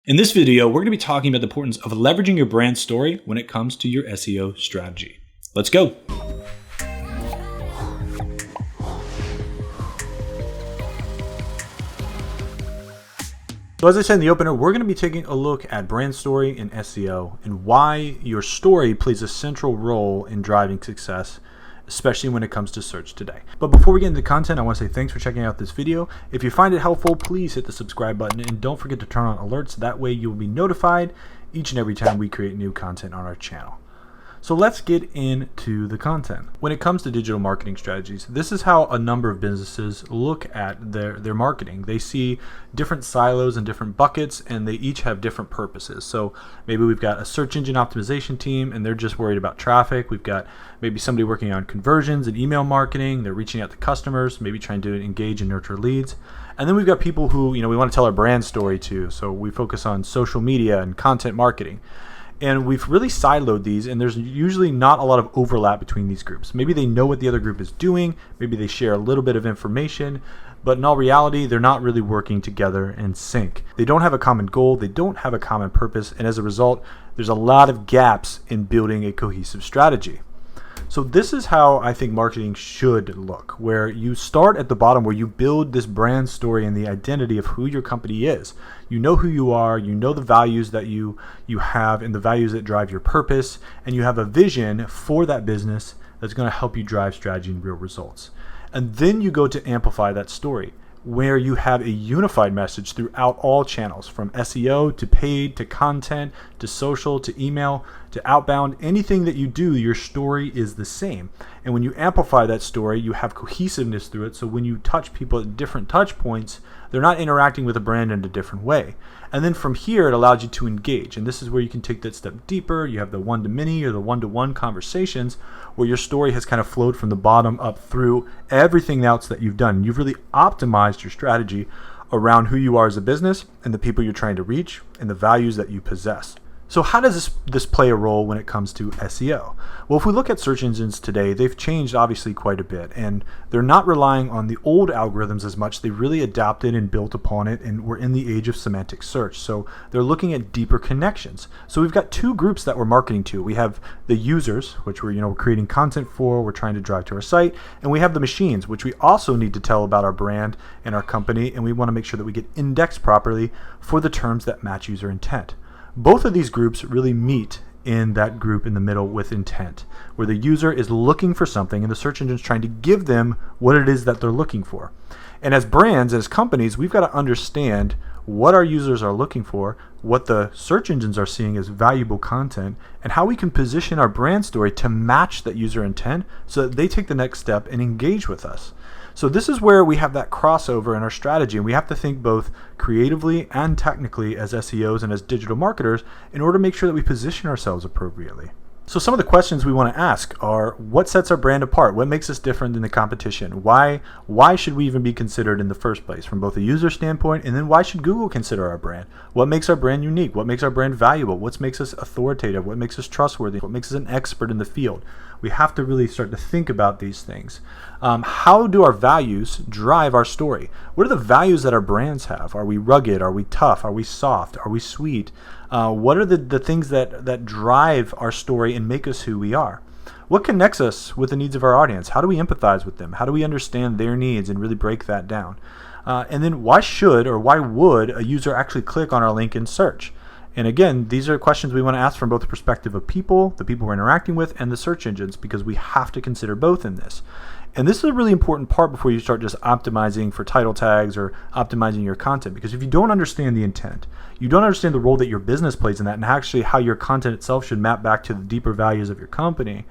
In this video, we're going to be talking about the importance of leveraging your brand story when it comes to your SEO strategy. Let's go. So as I said in the opener, we're going to be taking a look at brand story in SEO and why your story plays a central role in driving success, especially when it comes to search today. But before we get into the content, I want to say thanks for checking out this video. If you find it helpful, please hit the subscribe button and don't forget to turn on alerts. That way you will be notified each and every time we create new content on our channel. So let's get into the content. When it comes to digital marketing strategies, this is how a number of businesses look at their marketing. They see different silos and different buckets, and they each have different purposes. So maybe we've got a search engine optimization team and they're just worried about traffic. We've got maybe somebody working on conversions and email marketing. They're reaching out to customers, maybe trying to engage and nurture leads. And then we've got people who, we want to tell our brand story to. So we focus on social media and content marketing. And we've really siloed these, and there's usually not a lot of overlap between these groups. Maybe they know what the other group is doing, maybe they share a little bit of information, but in all reality, they're not really working together in sync. They don't have a common goal, they don't have a common purpose, and as a result, there's a lot of gaps in building a cohesive strategy. So this is how I think marketing should look, where you start at the bottom, where you build this brand story and the identity of who your company is. You know who you are, you know the values that you have and the values that drive your purpose, and you have a vision for that business that's going to help you drive strategy and real results. And then you go to amplify that story, where you have a unified message throughout all channels, from SEO to paid to content to social to email to outbound. Anything that you do, your story is the same. And when you amplify that story, you have cohesiveness through it. So when you touch people at different touch points, they're not interacting with a brand in a different way. And then from here, it allows you to engage. And this is where you can take that step deeper. You have the one-to-many or the one-to-one conversations where your story has kind of flowed from the bottom up through everything else that you've done. You've really optimized your strategy around who you are as a business and the people you're trying to reach and the values that you possess. So how does this play a role when it comes to SEO? Well, if we look at search engines today, they've changed obviously quite a bit, and they're not relying on the old algorithms as much. They really adapted and built upon it, and we're in the age of semantic search. So they're looking at deeper connections. So we've got two groups that we're marketing to. We have the users, which we're creating content for, we're trying to drive to our site, and we have the machines, which we also need to tell about our brand and our company, and we want to make sure that we get indexed properly for the terms that match user intent. Both of these groups really meet in that group in the middle with intent, where the user is looking for something and the search engine is trying to give them what it is that they're looking for. And as brands, as companies, we've got to understand what our users are looking for, what the search engines are seeing as valuable content, and how we can position our brand story to match that user intent so that they take the next step and engage with us. So this is where we have that crossover in our strategy, and we have to think both creatively and technically as SEOs and as digital marketers in order to make sure that we position ourselves appropriately. So some of the questions we want to ask are, what sets our brand apart? What makes us different than the competition? Why should we even be considered in the first place from both a user standpoint, and then why should Google consider our brand? What makes our brand unique? What makes our brand valuable? What makes us authoritative? What makes us trustworthy? What makes us an expert in the field? We have to really start to think about these things. How do our values drive our story? What are the values that our brands have? Are we rugged? Are we tough? Are we soft? Are we sweet? What are the things that drive our story and make us who we are? What connects us with the needs of our audience? How do we empathize with them? How do we understand their needs and really break that down? And then why would a user actually click on our link in search? And again, these are questions we want to ask from both the perspective of people, the people we're interacting with, and the search engines, because we have to consider both in this. And this is a really important part before you start just optimizing for title tags or optimizing your content, because if you don't understand the intent, you don't understand the role that your business plays in that, and actually how your content itself should map back to the deeper values of your company,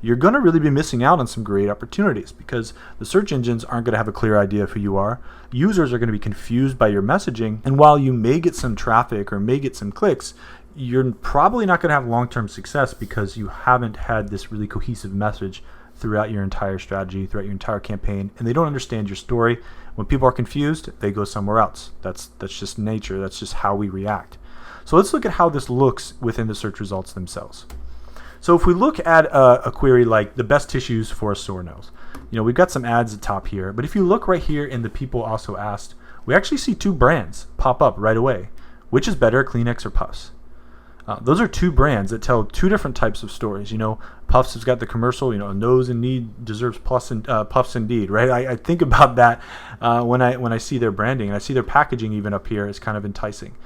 you're going to really be missing out on some great opportunities, because the search engines aren't going to have a clear idea of who you are. Users are going to be confused by your messaging. And while you may get some traffic or may get some clicks, you're probably not going to have long-term success because you haven't had this really cohesive message throughout your entire strategy, throughout your entire campaign, and they don't understand your story. When people are confused, they go somewhere else. That's just nature. That's just how we react. So let's look at how this looks within the search results themselves. So if we look at a query like the best tissues for a sore nose, we've got some ads at the top here, but if you look right here in the people also asked, we actually see two brands pop up right away, Which is better, Kleenex or Puffs? Those are two brands that tell two different types of stories. Puffs has got the commercial, nose in need deserves puffs indeed, right? I think about that when I see their branding, and I see their packaging even up here is kind of enticing.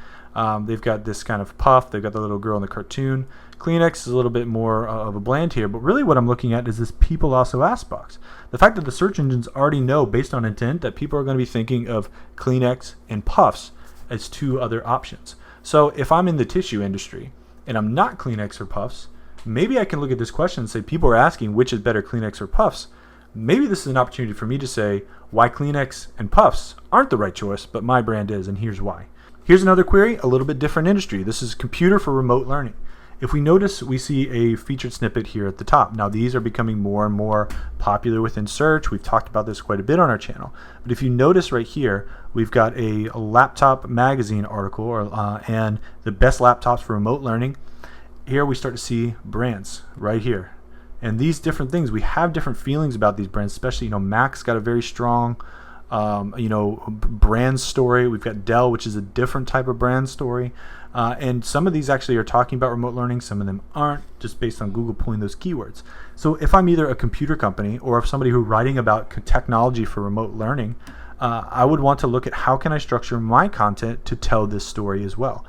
They've got this kind of puff. They've got the little girl in the cartoon. Kleenex is a little bit more of a bland here, but really what I'm looking at is this people also ask box. The fact that the search engines already know based on intent that people are going to be thinking of Kleenex and Puffs as two other options. So if I'm in the tissue industry and I'm not Kleenex or Puffs, maybe I can look at this question and say people are asking which is better, Kleenex or Puffs. Maybe this is an opportunity for me to say why Kleenex and Puffs aren't the right choice, but my brand is, and here's why. Here's another query, a little bit different industry. This is computer for remote learning. If we notice, we see a featured snippet here at the top. Now, these are becoming more and more popular within search. We've talked about this quite a bit on our channel. But if you notice right here, we've got a laptop magazine article and the best laptops for remote learning. Here we start to see brands right here. And these different things, we have different feelings about these brands, especially, Mac's got a very strong brand story. We've got Dell, which is a different type of brand story. And some of these actually are talking about remote learning. Some of them aren't, just based on Google pulling those keywords. So if I'm either a computer company or if somebody who's writing about technology for remote learning, I would want to look at how can I structure my content to tell this story as well.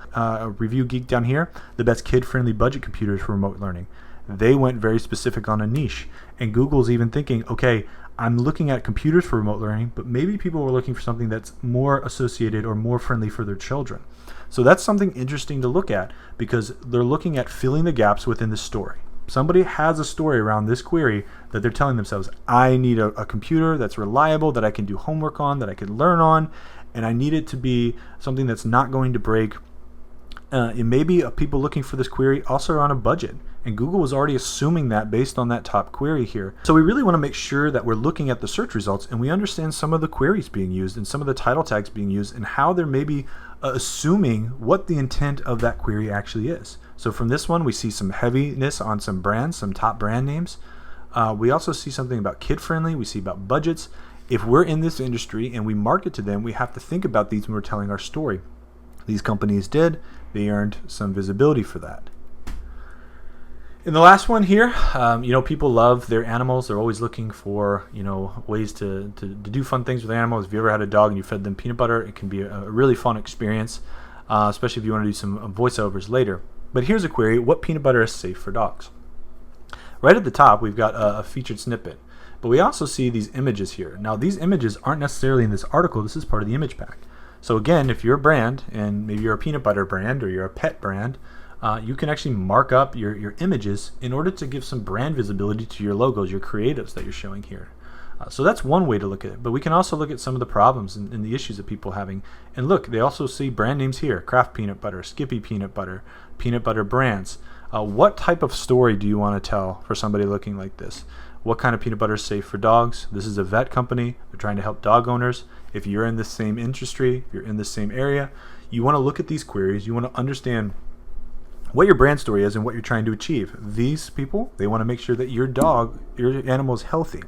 Review Geek down here, the best kid-friendly budget computers for remote learning. They went very specific on a niche. And Google's even thinking, okay, I'm looking at computers for remote learning, but maybe people were looking for something that's more associated or more friendly for their children. So that's something interesting to look at because they're looking at filling the gaps within the story. Somebody has a story around this query that they're telling themselves, I need a computer that's reliable, that I can do homework on, that I can learn on, and I need it to be something that's not going to break. And maybe people looking for this query also are on a budget. And Google was already assuming that based on that top query here. So we really want to make sure that we're looking at the search results and we understand some of the queries being used and some of the title tags being used and how they're maybe assuming what the intent of that query actually is. So from this one, we see some heaviness on some brands, some top brand names. We also see something about kid-friendly. We see about budgets. If we're in this industry and we market to them, we have to think about these when we're telling our story. These companies did. They earned some visibility for that. In the last one here, people love their animals. They're always looking for, ways to do fun things with animals. If you ever had a dog and you fed them peanut butter, it can be a really fun experience, especially if you want to do some voiceovers later. But here's a query: what peanut butter is safe for dogs? Right at the top, we've got a featured snippet, but we also see these images here. Now, these images aren't necessarily in this article. This is part of the image pack. So again, if you're a brand, and maybe you're a peanut butter brand or you're a pet brand, you can actually mark up your images in order to give some brand visibility to your logos, your creatives that you're showing here. So that's one way to look at it. But we can also look at some of the problems and the issues that people are having. And look, they also see brand names here: Kraft Peanut Butter, Skippy Peanut Butter brands. What type of story do you want to tell for somebody looking like this? What kind of peanut butter is safe for dogs? This is a vet company. They're trying to help dog owners. If you're in the same industry, if you're in the same area, you want to look at these queries. You want to understand what your brand story is and what you're trying to achieve. These people, they want to make sure that your animal is healthy.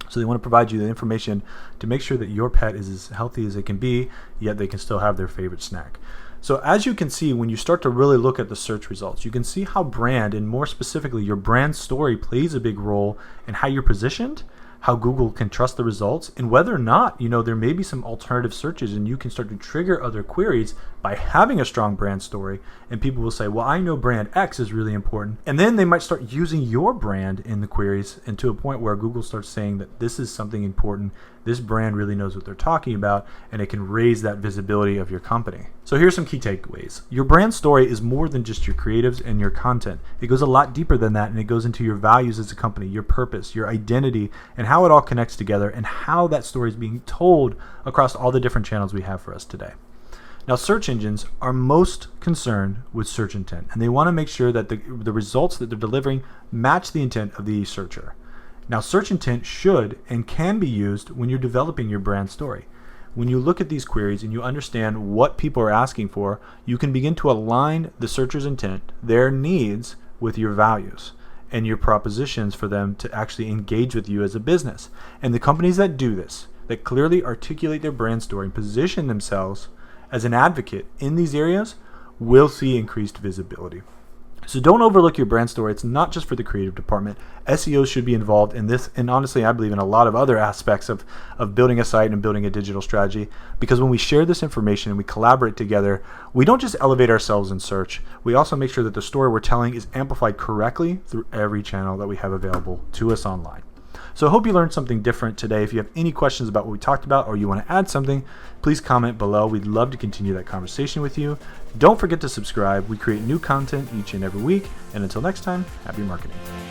So they want to provide you the information to make sure that your pet is as healthy as it can be, yet they can still have their favorite snack. So as you can see, when you start to really look at the search results, you can see how brand, and more specifically your brand story, plays a big role in how you're positioned, how Google can trust the results, and whether or not, there may be some alternative searches and you can start to trigger other queries by having a strong brand story. And people will say, well, I know brand X is really important. And then they might start using your brand in the queries, and to a point where Google starts saying that this is something important. This brand really knows what they're talking about, and it can raise that visibility of your company. So here's some key takeaways. Your brand story is more than just your creatives and your content. It goes a lot deeper than that, and it goes into your values as a company, your purpose, your identity, and how it all connects together, and how that story is being told across all the different channels we have for us today. Now, search engines are most concerned with search intent, and they want to make sure that the results that they're delivering match the intent of the searcher. Now, search intent should and can be used when you're developing your brand story. When you look at these queries and you understand what people are asking for, you can begin to align the searcher's intent, their needs, with your values and your propositions for them to actually engage with you as a business. And the companies that do this, that clearly articulate their brand story and position themselves as an advocate in these areas will see increased visibility. So don't overlook your brand story. It's not just for the creative department. SEOs should be involved in this, and honestly, I believe in a lot of other aspects of building a site and building a digital strategy, because when we share this information and we collaborate together, we don't just elevate ourselves in search. We also make sure that the story we're telling is amplified correctly through every channel that we have available to us online. So I hope you learned something different today. If you have any questions about what we talked about or you want to add something, please comment below. We'd love to continue that conversation with you. Don't forget to subscribe. We create new content each and every week. And until next time, happy marketing.